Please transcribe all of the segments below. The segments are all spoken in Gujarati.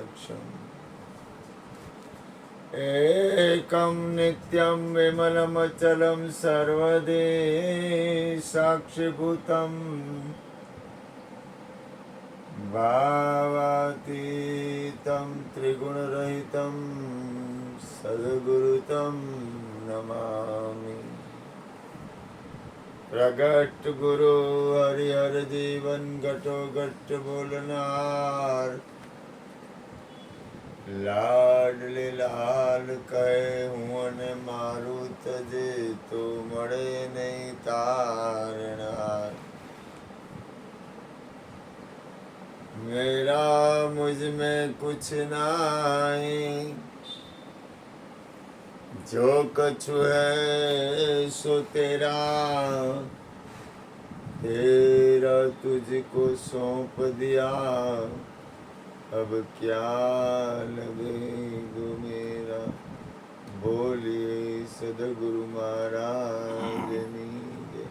मोक्षम् एकं नित्यं विमलमचलं सर्वदे साक्षिभूतं भावातीतं त्रिगुणरहितं सद्गुरुतं नमामि। प्रगट गुरु हरिहर जीवन घटो घट बोलनार લાડલે લાલ કહે હું અને મારું તજે તો મળે નહીં તારનાર। मेरा मुझ में कुछ नहीं जो कछु है सो तेरा तेरा तुझको सौंप दिया अब क्या लगेगा मेरा। बोलिए सदगुरु महाराजनी जय।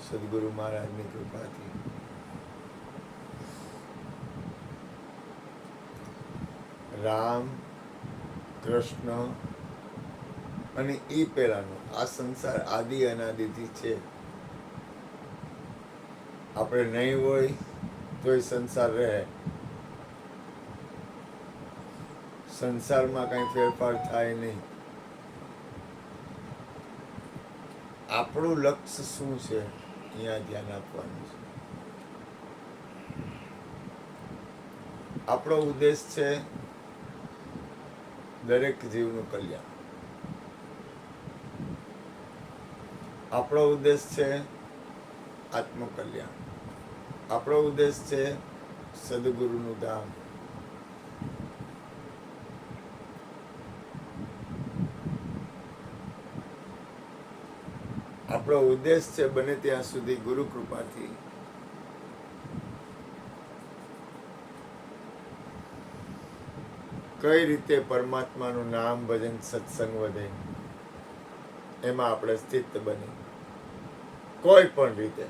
સદગુરુ મહારાજની કૃપાથી રામ કૃષ્ણ અને એ પહેલાનો આ સંસાર આદિ અનાદિથી છે। આપણે નહીં હોય તો એ સંસાર રહે, સંસારમાં કઈ ફેરફાર થાય નહીં। આપણું લક્ષ્ય શું છે અહીંયા ધ્યાન આપવાનું છે। આપણો ઉદ્દેશ છે દરેક જીવનું કલ્યાણ। આપણો ઉદ્દેશ છે આત્મકલ્યાણ। આપણો ઉદ્દેશ છે સદગુરુનું ધામ। આપણો ઉદ્દેશ છે બને ત્યાં સુધી ગુરુ કૃપાથી કઈ રીતે પરમાત્માનું નામ ભજન સત્સંગ વધે એમાં આપણે સ્થિત બની, કોઈ પણ રીતે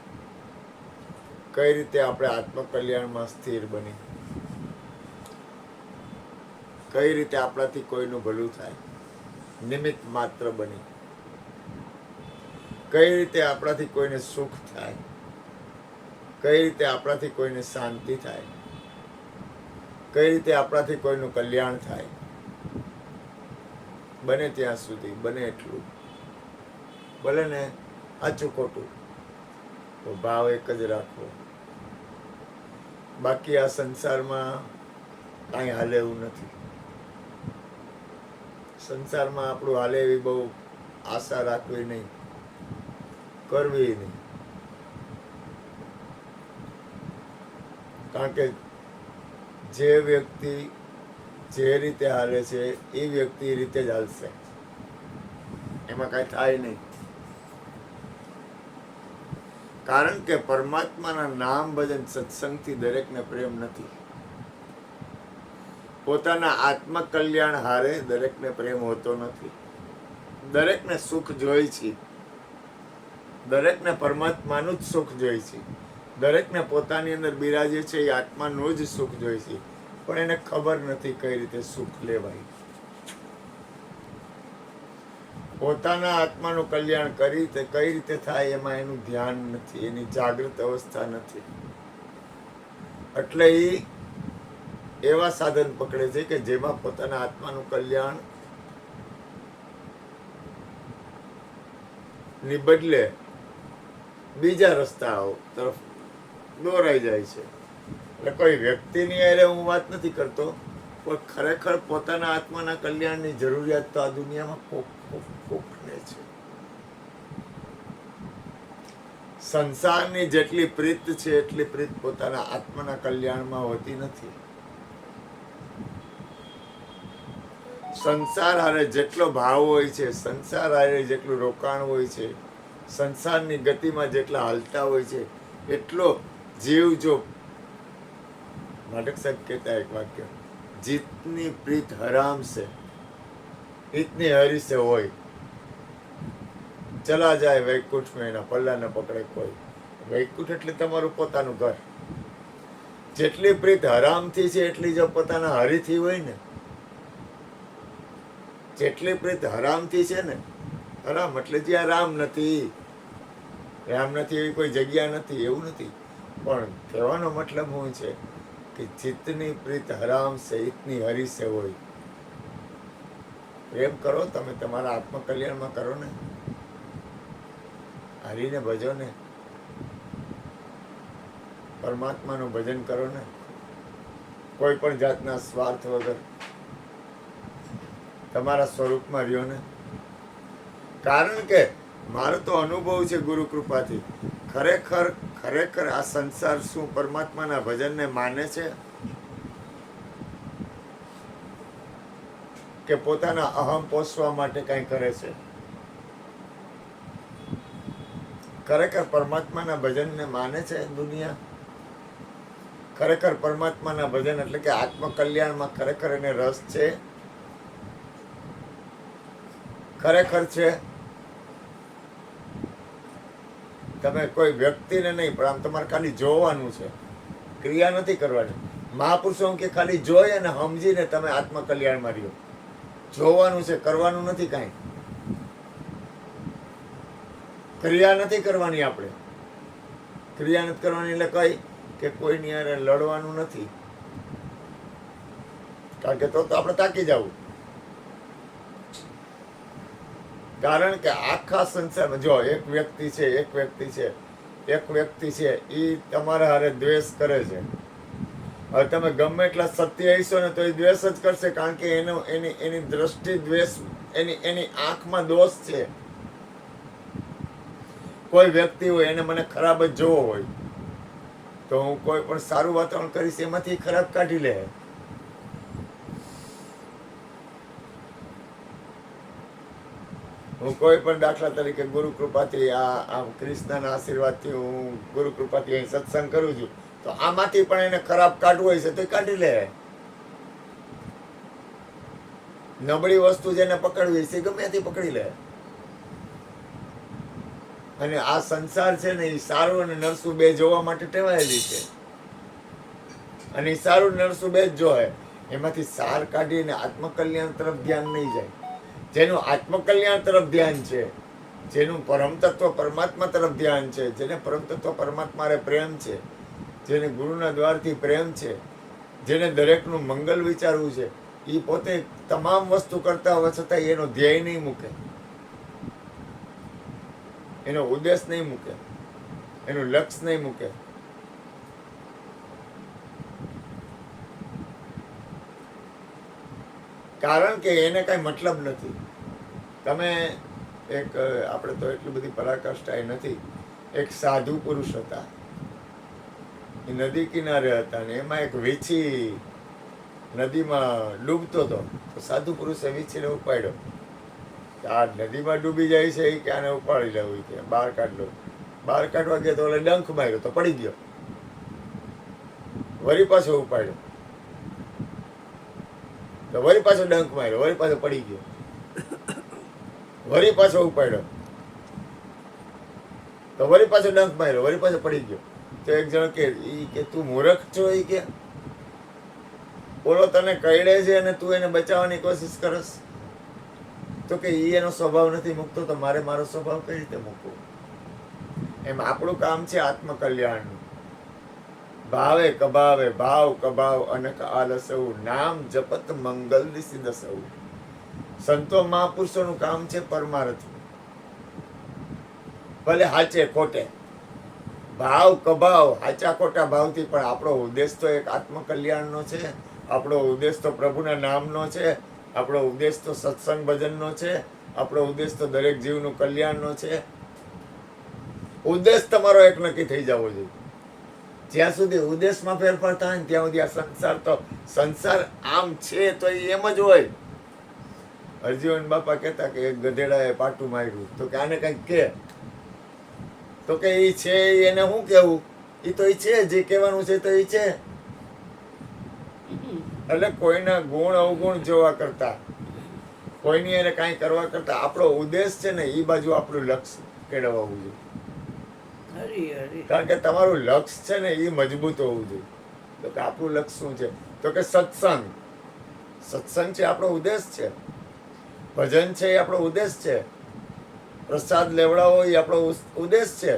કઈ રીતે આપણે આત્મકલ્યાણમાં સ્થિર બની, કઈ રીતે આપણાથી કોઈનું ભલું થાય, નિમિત્ત માત્ર બની, કઈ રીતે આપણાથી કોઈને સુખ થાય, કઈ રીતે આપણાથી કોઈને શાંતિ થાય, કઈ રીતે આપણાથી કોઈનું કલ્યાણ થાય, બને ત્યાં સુધી બને એટલું, ભલે ને આચું ખોટું તો ભાવ એક જ રાખવો। બાકી આ સંસારમાં કાંઈ હાલે એવું નથી। સંસારમાં આપણું હાલે એવી બહુ આશા રાખવી નહીં, કરવી નહીં, કારણ કે જે વ્યક્તિ જે રીતે હાલે છે એ વ્યક્તિ એ રીતે જ હાલશે, એમાં કાંઈ થાય નહીં। કારણ કે પરમાત્માના નામ ભજન સત્સંગથી દરેકને પ્રેમ નથી। પોતાના આત્મકલ્યાણ હારે દરેકને પ્રેમ હોતો નથી। દરેકને સુખ જોઈ છે, દરેકને પરમાત્માનું જ સુખ જોઈ છે, દરેકને પોતાની અંદર બિરાજે છે એ આત્માનું જ સુખ જોઈ છે, પણ એને ખબર નથી કઈ રીતે સુખ લેવાય। પોતાના આત્માનું કલ્યાણ કરી તે કઈ રીતે થાય એમાં એનું ધ્યાન નથી, એની જાગૃત અવસ્થા નથી। એટલે એ એવા સાધન પકડે છે કે જેમાં પોતાના આત્માનું કલ્યાણ ની બદલે બીજા રસ્તાઓ તરફ દોરાઈ જાય છે। એટલે કોઈ વ્યક્તિની હારે હું વાત નથી કરતો, પણ ખરેખર પોતાના આત્માના કલ્યાણની જરૂરિયાત તો આ દુનિયામાં કોકને છે। સંસારની જેટલી પ્રીત છે એટલી પ્રીત પોતાના આત્માના કલ્યાણમાં હોતી નથી। સંસાર હારે જેટલો ભાવ હોય છે, સંસાર હારે જેટલું રોકાણ હોય છે, સંસારની ગતિમાં જેટલા હાલતા હોય છે, એટલો જીવ જો નાટક સાહેબ કહેતા એક વાક્ય, જીતની પ્રીત હરામ સે ઇતની હરી સે હોય, ચલા જાય વૈકુંઠ મેં, એના પલ્લા ન પકડે કોઈ. વૈકુંઠ એટલે તમારું પોતાનું ઘર. જેટલી પ્રીત હરામથી છે એટલી જો પોતાના હરીથી હોય ને, જેટલી પ્રીત હરામથી છે ને, હરામ એટલે જ્યાં રામ નથી, રામ નથી એવી કોઈ જગ્યા નથી, એવું નથી. પણ કહેવાનો મતલબ શું છે કે ચિત્તની પ્રીત હરામ સહિતની હરીસે હોય. પ્રેમ કરો તમે, તમારા આત્મકલ્યાણમાં કરો ને, હરીને ભજો ને, પરમાત્માનું ભજન કરો ને, કોઈ પણ જાતના સ્વાર્થ વગર તમારા સ્વરૂપમાં રહ્યો ને. કારણ કે મારો તો અનુભવ છે ગુરુ કૃપાથી, ખરેખર આ સંસાર શું પરમાત્માના ભજનને માને છે કે પોતાના અહમ પોષવા માટે કંઈ કરે છે? ખરેખર પરમાત્માના ભજનને માને છે દુનિયા? ખરેખર પરમાત્માના ભજન એટલે કે આત્મકલ્યાણમાં ખરેખર એને રસ છે? ખરેખર છે? તમે કોઈ વ્યક્તિને નહીં, પણ આમ તમારે ખાલી જોવાનું છે, ક્રિયા નથી કરવાની. મહાપુરુષો કે ખાલી જોઈ અને સમજીને તમે આત્મકલ્યાણમાં રહ્યો. જોવાનું છે, કરવાનું નથી કાંઈ. ક્રિયા નથી કરવાની. આપણે ક્રિયા નથી કરવાની એટલે કઈ કે કોઈની યારે લડવાનું નથી, કારણ કે તો આપણે તાકી જવું. કારણ કે આખા સંસારમાં જો એક વ્યક્તિ છે એ તમારા હારે દ્વેષ કરે છે. હવે તમે ગમે એટલા સત્ય હશો ને તો એ દ્વેષ જ કરશે, કારણ કે એની દ્રષ્ટિ દ્વેષ, એની આંખમાં દોષ છે. કોઈ વ્યક્તિ હોય એને મને ખરાબ જ જોવો હોય તો હું કોઈ પણ સારું વાતાવરણ કરીશ એમાંથી ખરાબ કાઢી લે. હું કોઈ પણ દાખલા તરીકે ગુરુ કૃપાથી આ કૃષ્ણના આશીર્વાદથી હું ગુરુ કૃપાથી અહીં સત્સંગ કરું છું, તો આમાંથી પણ એને ખરાબ કાઢવું હોય છે તો કાઢી લે. નબળી વસ્તુ જેને પકડવી છે ગમે ત્યાંથી પકડી લે. અને આ સંસાર છે ને એ સારું અને નરસું બે જોવા માટે ટેવાયેલી છે, અને એ સારું નરસું બે જ જોવે. એમાંથી સાર કાઢીને આત્મકલ્યાણ તરફ ધ્યાન નહીં જાય. જેનું આત્મકલ્યાણ તરફ ધ્યાન છે, જેનું પરમ તત્વ પરમાત્મા તરફ ધ્યાન છે, જેને પરમ તત્વ પરમાત્મા પ્રેમ છે, જેને ગુરુના દ્વારથી પ્રેમ છે, જેને દરેકનું મંગલ વિચારવું છે, એ પોતે તમામ વસ્તુ કરતા હોવા છતાં એનો ધ્યેય નહીં મૂકે, એનો ઉદ્દેશ નહીં મૂકે, એનું લક્ષ્ય નહીં મૂકે. કારણ કે એને કાંઈ મતલબ નથી. તમે એક આપણે તો એટલી બધી પરાકાષ્ઠા નથી. એક સાધુ પુરુષ હતા, એ નદી કિનારે હતા ને એમાં એક વીછી નદીમાં ડૂબતો હતો. તો સાધુ પુરુષે વીછીને ઉપાડ્યો. આ નદીમાં ડૂબી જાય છે કે આને ઉપાડી લેવું, કે બહાર કાઢ લો. બહાર કાઢવા ગયા તો ઓલે ડંખ માર્યો તો પડી ગયો. વળી પાછો ઉપાડ્યો તો વળી પાછો ડંખ માર્યો, વળી પાછો પડી ગયો. વળી પાછો ઉપાડ્યો તો વળી પાછો ડંખ માર્યો, વળી પાછો પડી ગયો. તો એક જણ કે તું મૂર્ખ છો? એ કે ઓલો તને કઈડે છે અને તું એને બચાવવાની કોશિશ કરસ. તો કે એનો સ્વભાવ નથી મૂકતો તો મારે મારો સ્વભાવ કઈ રીતે મૂકવો? એમ આપણું કામ છે આત્મકલ્યાણનું. ભાવે કભાવે ભાવ કભાવ અનક આલસૌ, નામ જપત મંગલ નિસિદસૌ. સંતો મહાપુરુષોનું કામ છે પરમાર્થ. ભલે હાચે ખોટે, ભાવ કભાવ, હાચા ખોટા ભાવથી, પણ આપણો ઉદ્દેશ તો એક આત્મકલ્યાણનો છે. આપણો ઉદ્દેશ તો પ્રભુના નામનો છે. આપણો ઉદ્દેશ તો સત્સંગ ભજનનો છે. આપણો ઉદ્દેશ તો દરેક જીવનું કલ્યાણનો છે. ઉદ્દેશ તમારો એક નક્કી થઈ જવો જોઈએ. જ્યાં સુધી ઉદ્દેશમાં ફેરફાર થાય ને ત્યાં સુધી આ સંસાર આમ છે તો એમ જ હોય. હરજીવન બાપા કહેતા કે એક ગધેડાએ પાટું માર્યું, તો કે આને કંઈક કે, તો કે એ છે એને શું કેવું? એ તો એ છે, જે કહેવાનું છે તો એ છે. એટલે કોઈના ગુણ અવગુણ જોવા કરતા કોઈની એને કાંઈ કરવા કરતા આપણો ઉદ્દેશ છે ને એ બાજુ આપણું લક્ષ્ય કેળવવું જોઈએ. હરી હરી કારણ કે તમારું લક્ષ્ય છે ને એ મજબૂત હોવું જોઈએ. તો કે આપણું લક્ષ્ય શું છે? તો કે સત્સંગ. સત્સંગ છે આપણો ઉદ્દેશ છે. ભજન છે એ આપણો ઉદ્દેશ છે. પ્રસાદ લેવડાવો એ આપણો ઉદ્દેશ છે.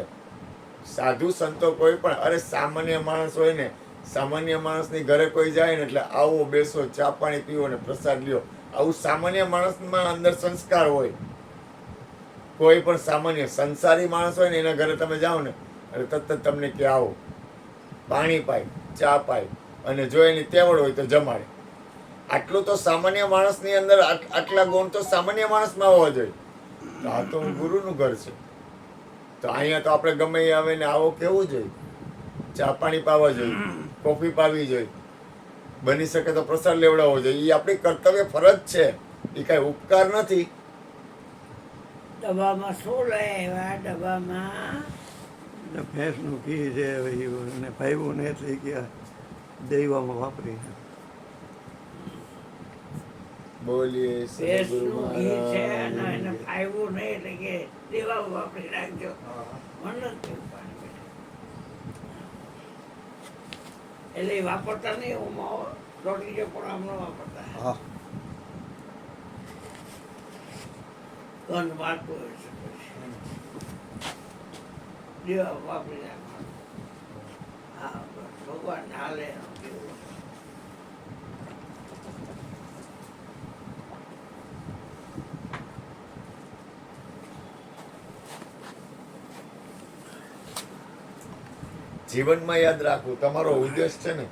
સાધુ સંતો કોઈ પણ, અરે સામાન્ય માણસ હોય ને, સામાન્ય માણસની ઘરે કોઈ જાય ને એટલે આવો બેસો, ચા પાણી પીવો ને પ્રસાદ લ્યો, આવું સામાન્ય માણસમાં અંદર સંસ્કાર હોય. કોઈ પણ સામાન્ય સંસારી માણસ હોય ને એના ઘરે તમે જાઓ ને એટલે તરત તમને કે આવો, પાણી પાય, ચા પાય, અને જો એની તેવડ હોય તો જમાડે. આટલું તો સામાન્ય માણસની અંદર આટલા ગુણ તો સામાન્ય માણસમાં હોવા જોઈએ. તો આ તો ગુરુનું ઘર છે. તો અહીંયા તો આપણે ગમે એ આવે ને આવો કેવું જોઈએ, ચા પાણી પાવા જોઈએ, કોફી પાવી જોઈએ, બની શકે તો પ્રસાદ લેવડાવવો જોઈએ. એ આપણી કર્તવ્ય ફરજ છે, એ કાંઈ ઉપકાર નથી. ડબ્બામાં શું લઈ આવ્યા? ડબ્બામાં ભેંસનું ઘી છે અને ભાઈવું ને એટલે કે દૈવામાં વાપરી બોલીએ ભેંસનું ઘી છે અને એને ફાવ્યું નહીં એટલે કે દેવા વાપરી રાખજો. મને નથી પાણી પીવું. એટલે એ વાપરતા નહીં. હું રોટલી જો પણ આમ ન વાપરતા. હા ગંધ મારતું હોય છે પછી દેવા વાપરી રાખવાનું. હા બસ ભગવાન હાલે એનું કેવું. જીવનમાં યાદ રાખવું તમારો ઉદ્દેશ છે ને.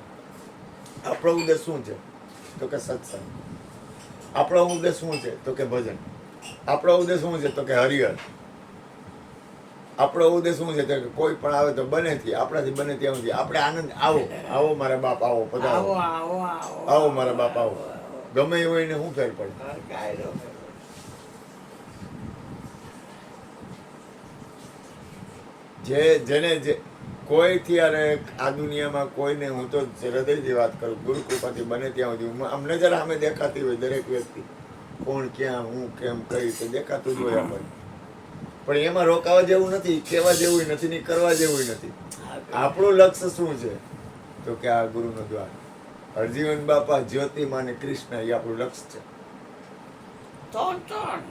આપણો ઉદ્દેશ શું છે? તો કે સત્સંગ. આપણો ઉદ્દેશ શું છે? તો કે ભજન. આપણો ઉદ્દેશ શું છે? તો કે હરિહર. આપણો ઉદ્દેશ શું છે? તો કે કોઈ પણ આવે તો બને થી આપણાથી બને ત્યાં સુધી આપણે આનંદ. આવો આવો મારા બાપ, આવો આવો પધારો, આવો આવો આવો મારા બાપ, આવો. ગમે એ હોય ને શું ફેર પડે? કાયદો જેને જે કોઈથી અરે આ દુનિયામાં કોઈને, હું તો હૃદયથી વાત કરું, ગુરુ કૃપાથી બને ત્યાં સુધી આમ નજર સામે દેખાતી હોય દરેક વ્યક્તિ, કોણ ક્યાં, હું કેમ, કઈ રીતે દેખાતું જ હોય આપણને. પણ એમાં રોકાવા જેવું નથી, કહેવા જેવું નથી, ને કરવા જેવું નથી. આપણું લક્ષ્ય શું છે? તો કે આ ગુરુનો દ્વાર. હરજીવન બાપા, જ્યોતિમાં ને કૃષ્ણ, એ આપણું લક્ષ્ય છે. ત્રણ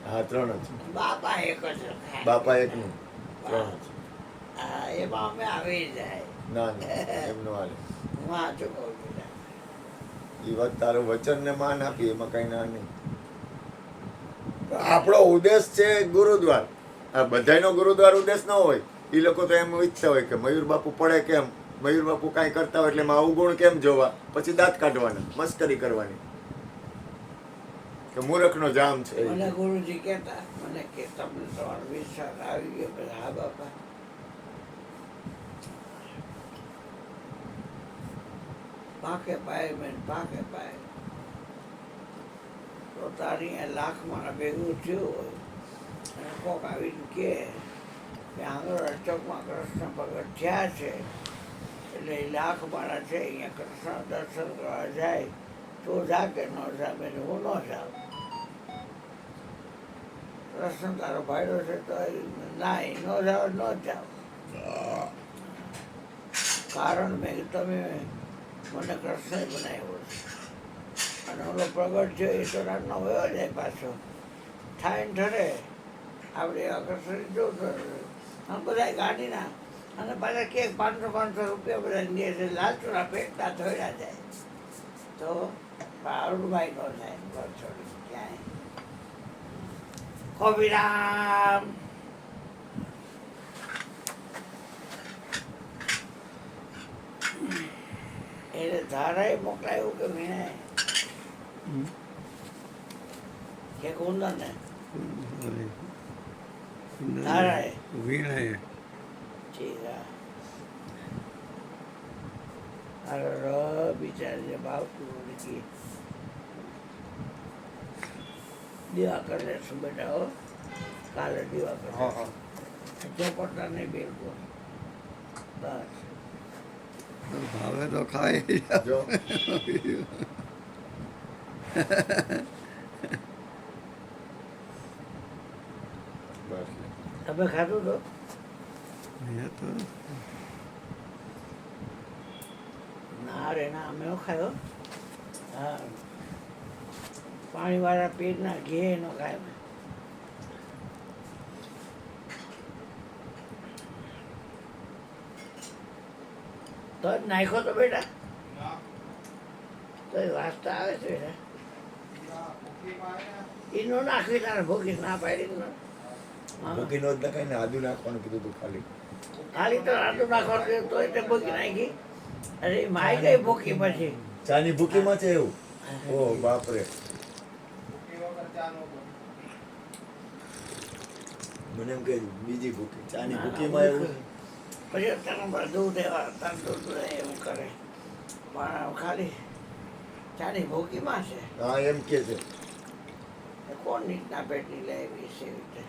હા, ત્રણ જ. બાપા એક જ રખાય. બાપા એક નહીં, ત્રણ જ. હા, એમાં અમે આવી જાય. ના ના, એમ નો હાલે. હું સાચું કહું છું. એ વાત તારું વચન ને માન આપી, એમાં કઈ ના નહીં. આપણો ઉદ્દેશ છે ગુરુદ્વાર. આ બધાયનો ગુરુદ્વાર ઉદ્દેશ ન હોય. એ લોકો તો એમ ઈચ્છતા હોય કે મયુર બાપુ પડે કેમ, મયુર બાપુ કાંઈ કરતા હોય એટલે એમાં અવગુણ કેમ જોવા, પછી દાંત કાઢવાના, મસ્કરી કરવાની કે મૂર્ખનો જામ છે. મને ગુરુજી કહેતા, મને કે તમને તમારો વિશ્વાસ આવી ગયો? પછી હા બાપા. પાકે પાય મેં પાકે પાય. તો તારી અહીંયા લાખ મારા ભેગું થયું હોય અને કોક આવીને કે આંગળ ચોકમાં કૃષ્ણ ભગત થયા છે એટલે એ લાખ મારા છે અહીંયા કૃષ્ણ દર્શન કરવા જાય તો જા કે ન જા? મેં હું ન જાઉં. કૃષ્ણ તારો ભાઈડો છે તો ના, એ ન જાઓ ન જાઓ. કારણ મેં તમે મને કૃષ્ણ બનાવ્યો છે અને ઓલો પ્રગટ છે એ તો રાતનો વયો જાય પાછો. થાય ને ઠરે આપણે કૃષ્ણ જોવું આમ બધા ગાડીના અને પાછા કે 500 રૂપિયા બધા દે છે. લાલચોરા પેટના ધોયા જાય તો અરુણભાઈ નો થાય ઘર છોડી ક્યાંય. કોબીરામ એને ધારાએ મોકલાયું કે વીણાએ કે કુંદને ધારાએ વીણાએ ચીરા અરે બિચારી ભાવતું નથી. દીવા કરે શું બેટા? હો કાલે દીવા કરે ચોપટા નહીં બિલકુલ. બસ ભાવે તો ખાય જો તમે ખાધું તો મેં તો ના રે ના અમે નો ખાધો. હા પાણીવાળા પેટના ઘી નો ખાય અમે. તો જ નાખ્યો તો બેટા તો એ વાસ્તા આવે છે બેટા ઈનો નાખી તારે ભોગી ના પાડી ને. હા. ભૂકીનો જ નખાય ને આદુ નાખવાનું કીધું તું ખાલી. ખાલી તો આટલું નાખવાનું તો એટલે ભૂકી નાખી. અરે માઈ ગઈ ભૂકી પછી. ચાની ભૂકીમાં છે એવું? ઓહ બાપરે. મને એમ કે બીજી ભૂકી, ચાની ભૂકીમાં એવું? પછી અત્યારે બધું દેવા દૂધ એવું કરે પણ ખાલી ચાની ભૂકીમાં છે. હા એમ કે છે. કોણ રીતના પેટની લે એવી છે રીતે.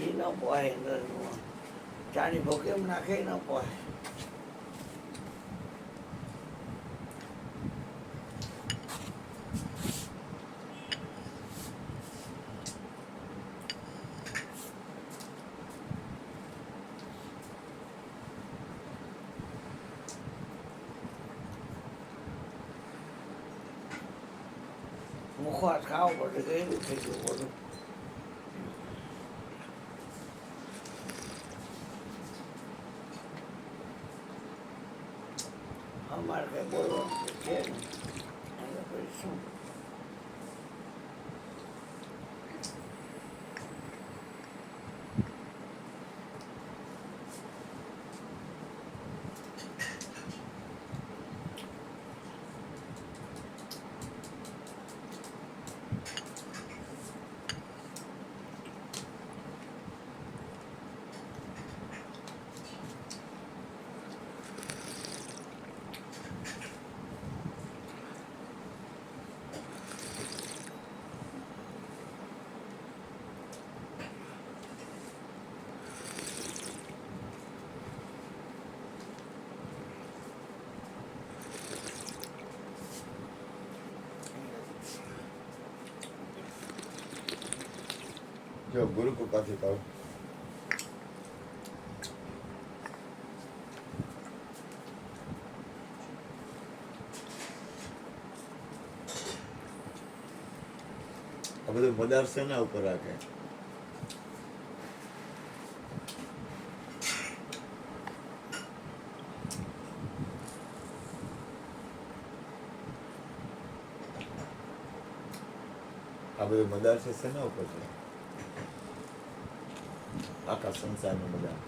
એ ન પોહાય અંદરનું. ચાની ભૂકીમાં નાખે ન પોહાય. મુખવાસ ખાવો પડે ગયેલું થઈ ગયું બધું. અમારે કઈ બોલવાનું છે ને એટલે પછી શું. જો ગુરુ કૃપાથી કહું, આ બધું મદાર શેના ઉપર રાખે? આ બધું મદાર છે શેના ઉપર છે? આખા સંસારનું મદાર.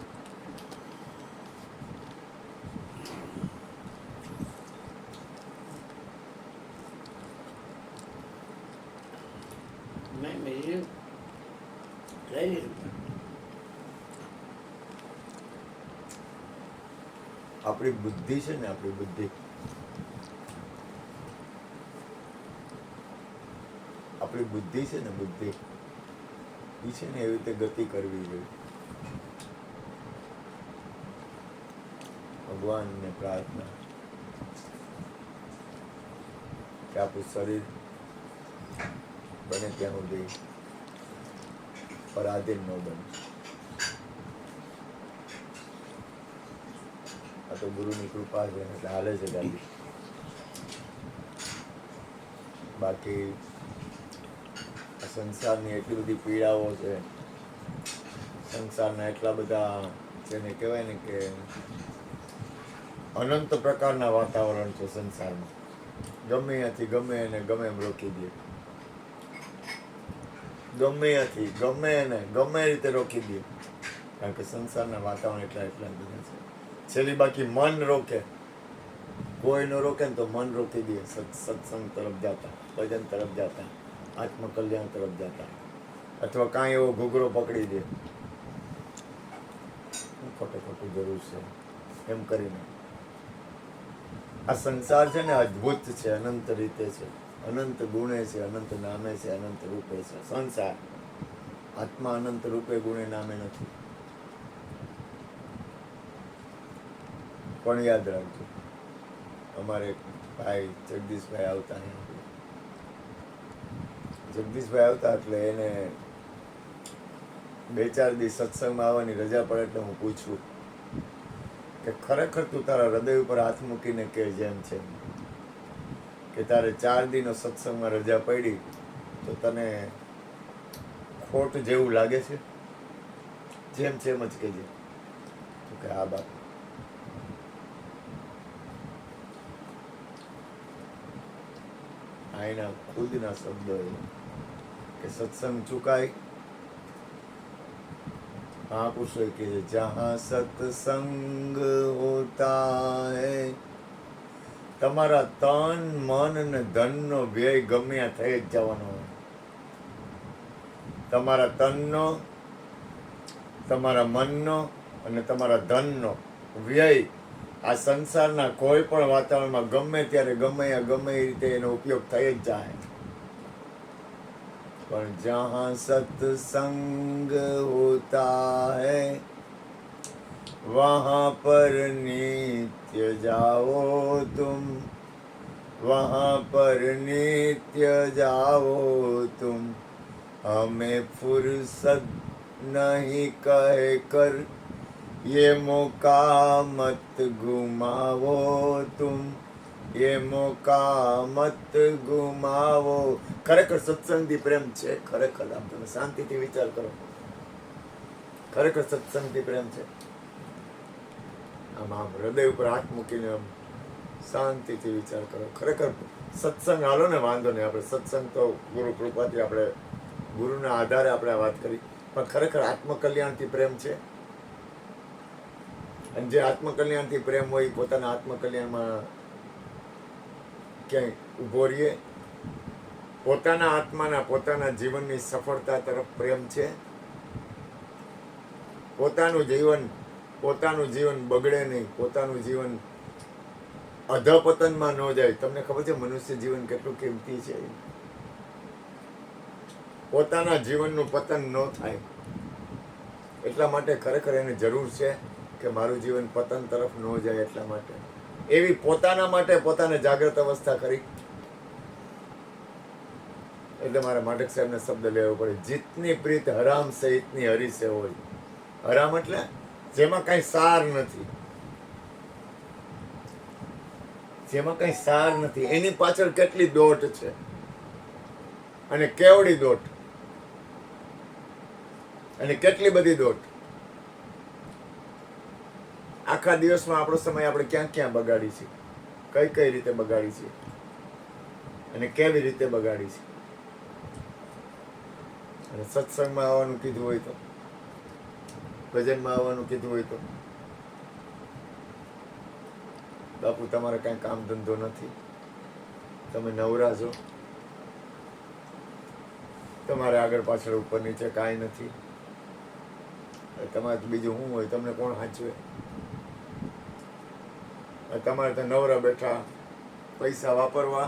મેં મેરી લઈ લીધું. આપણી બુદ્ધિ છે ને, આપણી બુદ્ધિ, આપણી બુદ્ધિ છે ને, બુદ્ધિ એ છે ને એવી રીતે ગતિ કરવી જોઈએ. ભગવાનને પ્રાર્થના કે આપણું શરીર બને ત્યાં સુધી પરાધીન ન બને. આ તો ગુરુની કૃપા છે એટલે હાલે છે ગાડી. બાકી આ સંસારની એટલી બધી પીડાઓ છે, સંસારના એટલા બધા જેને કહેવાય ને કે અનંત પ્રકારના વાતાવરણ છે સંસારમાં. ગમે ત્યાંથી ગમે એને ગમે એમ રોકી દે, ગમે ત્યાંથી ગમે એને ગમે એ રીતે રોકી દે, કારણ કે સંસારના વાતાવરણ એટલા બધા છે. છેલ્લી બાકી મન રોકે, કોઈ ન રોકે ને તો મન રોકી દે. સત્સંગ તરફ જતા, ભજન તરફ જતા, આત્મકલ્યાણ તરફ જતા, અથવા કાંઈ એવો ઘૂઘરો પકડી દે, ખોટે ખોટું જરૂર છે એમ કરીને. આ સંસાર છે ને અદ્ભુત છે, અનંત રીતે છે, અનંત ગુણે છે, અનંત નામે છે, અનંત રૂપે છે. સંસાર આત્મા અનંત રૂપે ગુણે નામે નથી. પણ યાદ રાખજો, અમારે ભાઈ જગદીશભાઈ આવતા જગદીશભાઈ આવતા એટલે એને 2-4 દિવસ સત્સંગમાં આવવાની રજા પડે એટલે હું પૂછું કે ખરેખર તું તારા હૃદય ઉપર હાથ મૂકીને કે જેમ છે કે તારે 4 દિનો સત્સંગમાં રજા પડી તો તને ખોટ જેવું લાગે છે? જેમ છે એમ જ કહેજે. તો કે હા બાપ. આ એના ખુદના શબ્દો કે સત્સંગ ચુકાય. મહાપુરુષોએ કહે છે જહાં સત્સંગ હોતા હૈ, તમારા તન મન અને ધનનો વ્યય ગમે ત્યાં થઈ જ જવાનો હોય. તમારા તનનો, તમારા મનનો અને તમારા ધનનો વ્યય આ સંસારના કોઈ પણ વાતાવરણમાં ગમે ત્યારે ગમે એ રીતે એનો ઉપયોગ થઈ જ જાય. પણ જહાં સત્સંગ હોતા હૈ વહાં પર નિત્ય જાઓ તુમ, वहाँ पर नित्य जाओ तुम, हमें फुर्सत नहीं कह कर ये मौका मत घुमाओ तुम, ये मौका मत घुमाओ. ખરેખર સત્સંગથી પ્રેમ છે? ખરેખર આમ તમે શાંતિથી વિચાર કરો, ખરેખર સત્સંગથી પ્રેમ છે? આમ હૃદય ઉપર હાથ મૂકીને આમ શાંતિથી વિચાર કરો. ખરેખર સત્સંગ હાલો ને, વાંધો નહીં, આપણે સત્સંગ તો ગુરુ કૃપાથી આપણે ગુરુના આધારે આપણે આ વાત કરી, પણ ખરેખર આત્મકલ્યાણથી પ્રેમ છે? અને જે આત્મકલ્યાણથી પ્રેમ હોય પોતાના આત્મકલ્યાણમાં ક્યાંય ઊભો રહીએ. પોતાના આત્માના, પોતાના જીવનની સફળતા તરફ પ્રેમ છે. પોતાનું જીવન બગડે નહીં, પોતાનું જીવન અધપતનમાં ન જાય. તમને ખબર છે મનુષ્ય જીવન કેટલું કિંમતી છે? પોતાના જીવનનું પતન ન થાય એટલા માટે ખરેખર એને જરૂર છે કે મારું જીવન પતન તરફ ન જાય. એટલા માટે એવી પોતાના માટે પોતાને જાગ્રત અવસ્થા કરી. એટલે મારે માટક સાહેબને શબ્દ લેવો પડે, જીતની પ્રીત હરામ સહિતની હરી સે હોય. હરામ એટલે જેમાં કઈ સાર નથી, જેમાં કઈ સાર નથી, એની પાછળ કેટલી દોટ છે અને કેવડી દોટ અને કેટલી બધી દોટ. આખા દિવસમાં આપણો સમય આપણે ક્યાં ક્યાં બગાડી છે, કઈ રીતે બગાડી છે અને કેવી રીતે બગાડી છે. અને સત્સંગમાં આવવાનું કીધું હોય તો, ભજનમાં આવવાનું કીધું હોય તો, બાપુ તમારે કાંઈ કામ ધંધો નથી, તમે નવરા છો, તમારે આગળ પાછળ ઉપર નીચે કાંઈ નથી, તમારે બીજું શું હોય? તમને કોણ સાચવે? તમારે તો નવરા બેઠા પૈસા વાપરવા,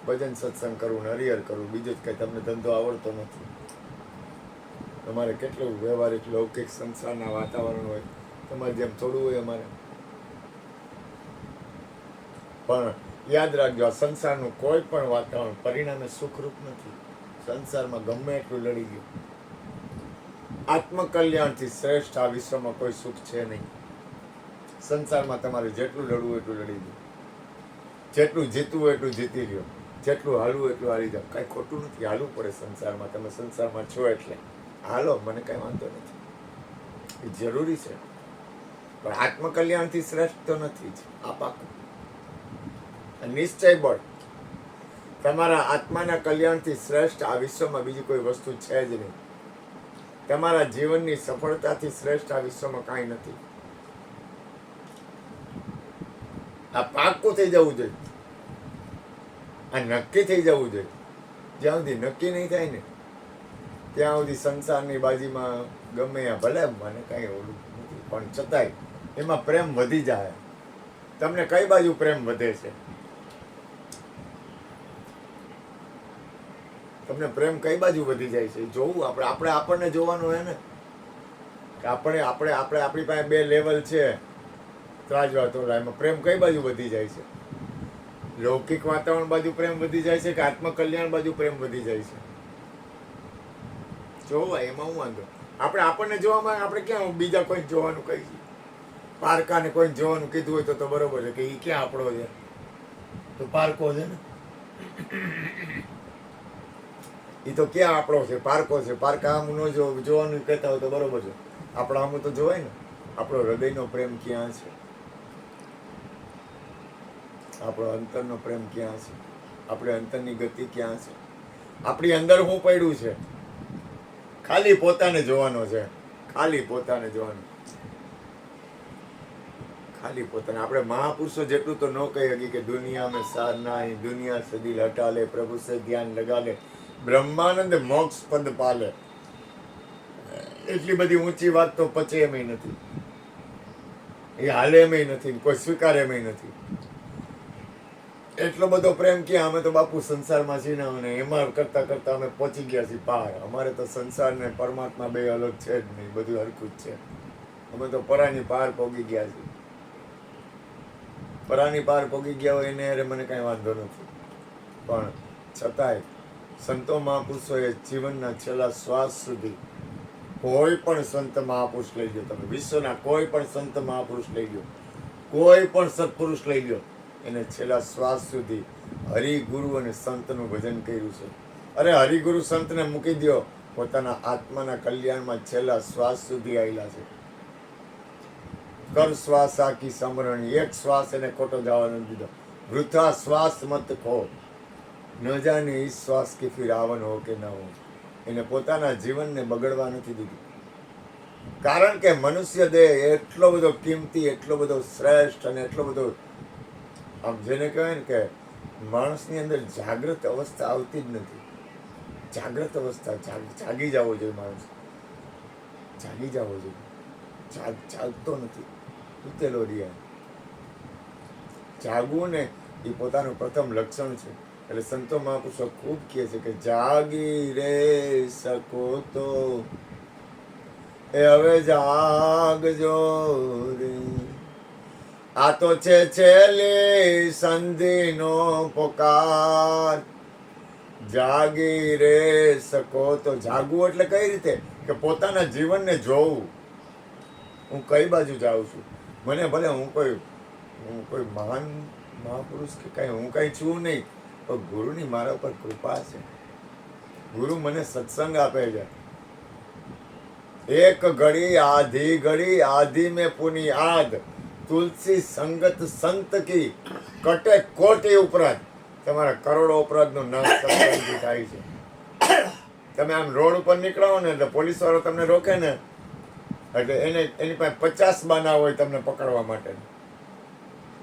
ભજન સત્સંગ કરવું ને હરિહર કરવું, બીજું જ કંઈ તમને ધંધો આવડતો નથી. તમારે કેટલું વ્યવહારિક લૌકિક સંસારના વાતાવરણ હોય, તમારે જેમ થોડું હોય અમારે. પણ યાદ રાખજો, આ સંસારનું કોઈ પણ વાતાવરણ પરિણામે સુખરૂપ નથી. સંસારમાં ગમે એટલું લડી ગયું, આત્મકલ્યાણથી શ્રેષ્ઠ આ વિશ્વમાં કોઈ સુખ છે નહીં. સંસારમાં તમારે જેટલું લડવું એટલું લડી ગયું, જેટલું જીતવું એટલું જીતી લ્યો, જેટલું હાલવું એટલું હાલી જાઓ. કાંઈ ખોટું નથી, હાલવું પડે સંસારમાં. તમે સંસારમાં છો એટલે હાલો, મને કાંઈ વાંધો નથી, એ જરૂરી છે. પણ આત્મકલ્યાણથી શ્રેષ્ઠ તો નથી જ, આ પાકું. નિશ્ચય બળ, તમારા આત્માના કલ્યાણથી શ્રેષ્ઠ આ વિશ્વમાં બીજી કોઈ વસ્તુ છે જ નહીં. તમારા જીવનની સફળતાથી શ્રેષ્ઠ આ વિશ્વમાં કાંઈ નથી. આ પાકું થઈ જવું જોઈએ, આ નક્કી થઈ જવું જોઈએ. જ્યાં સુધી નક્કી નહીં થાય ને ત્યાં સુધી સંસારની બાજીમાં ગમે ભલે મને કાંઈ ઓલું નથી, પણ છતાંય એમાં પ્રેમ વધી જાય. તમને કઈ બાજુ પ્રેમ વધે છે? તમને પ્રેમ કઈ બાજુ વધી જાય છે જોવું. આપણે આપણને જોવાનું હોય ને કે આપણી પાસે બે લેવલ છે ત્રાજવા તોલા, એમાં પ્રેમ કઈ બાજુ વધી જાય છે? લૌકિક વાતાવરણ બાજુ પ્રેમ વધી જાય છે કે આત્મકલ્યાણ બાજુ પ્રેમ વધી જાય છે? જોવાય, એમાં હું વાંધો. આપણને જોવામાં આપણે ક્યાં બીજા કોઈ જોવાનું કહી છીએ? પારકાને કોઈ જોવાનું કીધું હોય તો બરોબર છે કે એ ક્યાં આપણો છે? તો પારકો છે ને, એ તો ક્યાં આપણો છે? પારકો છે. પારકા આમ ન જોવાનું કહેતા હોય તો બરોબર છે. આપણા આમ તો જોવાય ને. આપણો હૃદયનો પ્રેમ ક્યાં છે? આપણો અંતરનો પ્રેમ ક્યાં છે? આપણે અંતરની ગતિ ક્યાં છે? આપણી અંદર શું પડ્યું છે? ખાલી પોતાને જોવાનો છે. ખાલી પોતાને જોવાનું. ખાલી પોતાને. આપણે મહાપુરુષો જેટલું તો ન કહી શકી કે દુનિયા મેં સાર નાહી, દુનિયા સે દિલ હટા લે, પ્રભુ સે ધ્યાન લગા લે, બ્રહ્માનંદ મોક્ષ પદ પાલે. એટલી બધી ઊંચી વાત તો પચે એમ નથી, એ હાલે એમ નથી, કોઈ સ્વીકારે એમ નથી. એટલો બધો પ્રેમ ક્યાં? અમે તો બાપુ સંસારમાં છીએ ને, અને એમાં કરતા કરતા અમે પહોંચી ગયા છીએ પાર. અમારે તો સંસાર ને પરમાત્મા બે અલગ છે જ નહીં, બધું હરખું જ છે. અમે તો પરાની પાર પોગી ગયા છીએ. પરાની પાર પોગી ગયા હોય એને અરે મને કાંઈ વાંધો નથી, પણ છતાંય સંતો મહાપુરુષોએ જીવનના છેલ્લા શ્વાસ સુધી કોઈ પણ સંત મહાપુરુષ લઈ લો, તમે વિશ્વના કોઈ પણ સંત મહાપુરુષ લઈ લો, કોઈ પણ સત્પુરુષ લઈ લો, એને છેલ્લા શ્વાસ સુધી હરિગુરુ અને સંતનું ભજન કર્યું છે. અરે હરિગુરુ સંતને મૂકી દો, પોતાના આત્માના કલ્યાણમાં છેલ્લા શ્વાસ સુધી આવેલા છે. કર શ્વાસ આખી સમરણી, એક શ્વાસ એને ખોટો જવા નથી દીધો. વૃથા શ્વાસ મત ખો, ન જાને ઈસ શ્વાસ કે ફિર આવન હો કે ન હો. એને પોતાના જીવનને બગડવા નથી દીધું. કારણ કે મનુષ્ય દેહ એટલો બધો કિંમતી, એટલો બધો શ્રેષ્ઠ અને એટલો બધો આમ જેને કહેવાય ને કે માણસની અંદર જાગૃત અવસ્થા આવતી જ નથી. જાગૃત અવસ્થા જાગી જવો જોઈએ. માણસ જાગી જવો જોઈએ. જાગતો નથી, ઉતેલો રહ્યા. જાગવું ને એ પોતાનું પ્રથમ લક્ષણ છે. એટલે સંતો મહાપુરુષો ખૂબ કહે છે કે જાગી રે શકો તો એ હવે જાગજો રે, આ તો છે છેલ્લી સંધિનો પોકાર. જાગી રે શકો તો. જાગવું એટલે કઈ રીતે? કે પોતાના જીવનને જોવું. હું કઈ બાજુ જાઉં છું? મને ભલે હું કોઈ મહાન મહાપુરુષ કે કઈ હું કઈ છું નહીં, પણ ગુરુની મારા ઉપર કૃપા છે. ગુરુ મને સત્સંગ આપે છે. એક ઘડી આધી ઘડી આધી મેં પુની આદ, તુલસી સંગત સંત કી કટે કોટી ઉપરાંત. તમારા કરોડો અપરાધનો નાશ સત્સંગથી થાય છે. તમે આમ રોડ ઉપર નીકળો ને એટલે પોલીસ વાળો તમને રોકે ને, એટલે એની પાસે 50 બાના હોય તમને પકડવા માટે,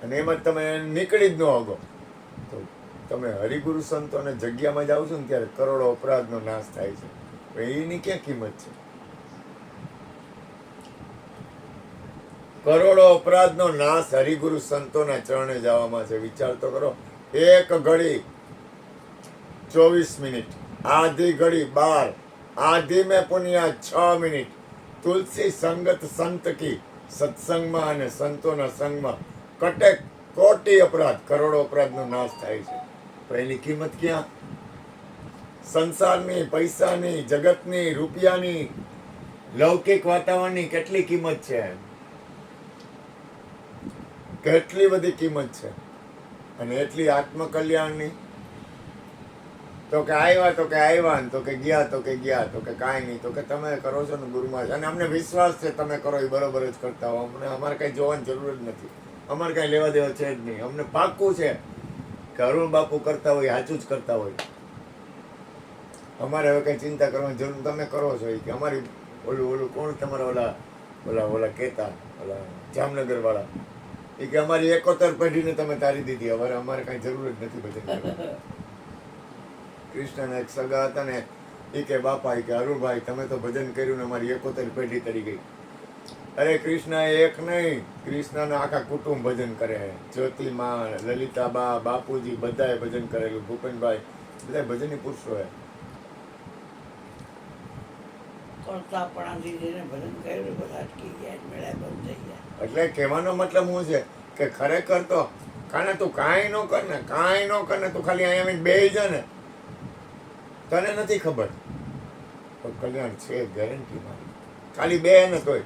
અને એમાં તમે નીકળી જ ન હોગો. તો તમે હરિગુરુ સંતોને જગ્યામાં જાઓ છો ને ત્યારે કરોડો અપરાધનો નાશ થાય છે. એની ક્યાં કિંમત છે? કરોડો અપરાધનો નાશ હરિગુરુ સંતોના ચરણે જવામાં છે. વિચાર તો કરો. એક ઘડી 24 મિનિટ, આધી ઘડી 12, આધી મેં પુનિયા 6 મિનિટ. તુલસી સંગત સંત કી, સત્સંગમાં અને સંતોના સંગમાં કટે કોટી અપરાધ, કરોડો અપરાધનો નાશ થાય છે. પણ એની કિંમત ક્યાં? સંસારની, પૈસાની, જગતની, રૂપિયાની, લૌકિક વાતાવરણની કેટલી કિંમત છે? કેટલી બધી કિંમત છે. અને એટલી આત્મકલ્યાણની તો કે આવ્યા તો કે આવ્યા ને, તો કે ગયા તો કે ગયા, તો કે કાંઈ નહીં, તો કે તમે કરો છો ને ગુરુમાં. અને અમને વિશ્વાસ છે તમે કરો એ બરોબર જ કરતા હો. અમને અમારે કાંઈ જોવાની જરૂર જ નથી. અમારે કાંઈ લેવા દેવા છે જ નહીં. અમને પાક્કું છે કે અરુણ બાપુ કરતા હોય સાચું જ કરતા હોય. અમારે હવે કંઈ ચિંતા કરવાની જરૂર, તમે કરો છો એ કે અમારી ઓલું કોણ તમારા ઓલા કહેતા, ઓલા જામનગર વાળા, એ કે અમારી 71 પેઢીને તમે તારી દીધી, હવે અમારે કાંઈ જરૂર જ નથી ભજન કરવાની. કૃષ્ણના એક સગા હતા ને, એ કે બાપા, એ કે અરુણભાઈ તમે તો ભજન કર્યું ને અમારી 71 પેઢી તરી ગઈ. અરે કૃષ્ણ એક નહીં, કૃષ્ણના આખા કુટુંબ ભજન કરે. જ્યોતિમાં, લલિતાબા, બાપુજી બધાએ ભજન કરેલું, ભૂપેનભાઈ બધા ભજનની પુરુષો હે. કરતાપણાથી જેને ભજન કર્યું બધા અટકી ગયા, મેળા બંધ થઈ ગયા. એટલે કહેવાનો મતલબ શું છે કે ખરેખર તો કાને તું કાંઈ ન કર ને, કાંઈ ન કર ને, તું ખાલી અહીંયા આવીને બેસી જા ને, તને નથી ખબર. તો કલ્યાણ છે ગેરંટી મારી. ખાલી બે ને તોય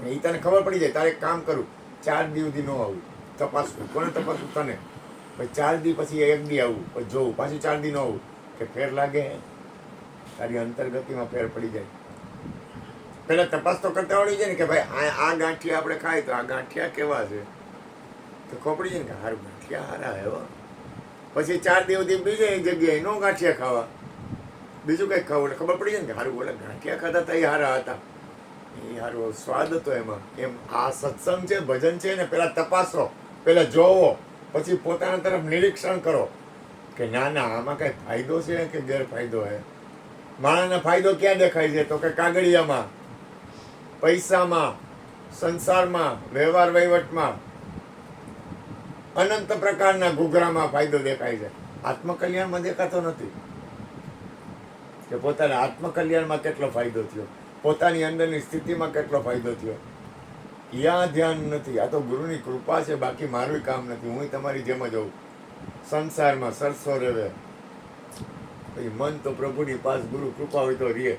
એ તને ખબર પડી જાય. તારે એક કામ કરું, 4 દી સુધી ન આવું, તપાસવું. કોને તપાસવું? તને. પછી 4 દી પછી 1 દી આવું, પછી જોવું, પાછું 4 દી ન આવું, કે ફેર લાગે. તારી અંતર્ગતિમાં ફેર પડી જાય. પેલા તપાસ તો કરતા આવડી જાય ને કે ભાઈ આ ગાંઠિયા આપણે ખાય તો આ ગાંઠિયા કેવા છે, તો ખબર પડી જાય ને કે હારું ગાંઠિયા હારા એવા. પછી 4 દિવસ સુધી બીજે એક જગ્યાએ નો ગાંઠિયા ખાવા, બીજું કંઈક ખાવું, એટલે ખબર પડી જાય ને કે હારું બોલે ગાંઠિયા ખાતા હતા એ હારા હતા, એ હારો સ્વાદ હતો એમાં. એમ આ સત્સંગ છે, ભજન છે ને પેલા તપાસો, પેલા જોવો, પછી પોતાના તરફ નિરીક્ષણ કરો કે ના ના આમાં કઈ ફાયદો છે કે ગેરફાયદો છે. માણસને ફાયદો ક્યાં દેખાય છે? તો કે કાગળિયામાં, પૈસામાં, સંસારમાં, વ્યવહાર વહીવટમાં, અનંત પ્રકારના ઘૂઘરામાં ફાયદો દેખાય છે. આત્મકલ્યાણમાં દેખાતો નથી કે પોતાના આત્મકલ્યાણમાં કેટલો ફાયદો થયો, પોતાની અંદરની સ્થિતિમાં કેટલો ફાયદો થયો. યા ધ્યાન નથી. આ તો ગુરુની કૃપા છે, બાકી મારું કામ નથી. હું તમારી જેમ જ હોઉં, સંસારમાં સરસો રહેવે. પછી મન તો પ્રભુની પાસ, ગુરુ કૃપા હોય તો રીએ,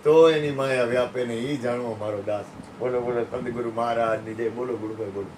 તો એની માયા વ્યાપે ને એ જાણવો મારો દાસ. બોલો બોલો સદગુરુ મહારાજની જય. બોલો ગુરુભાઈ બોલો.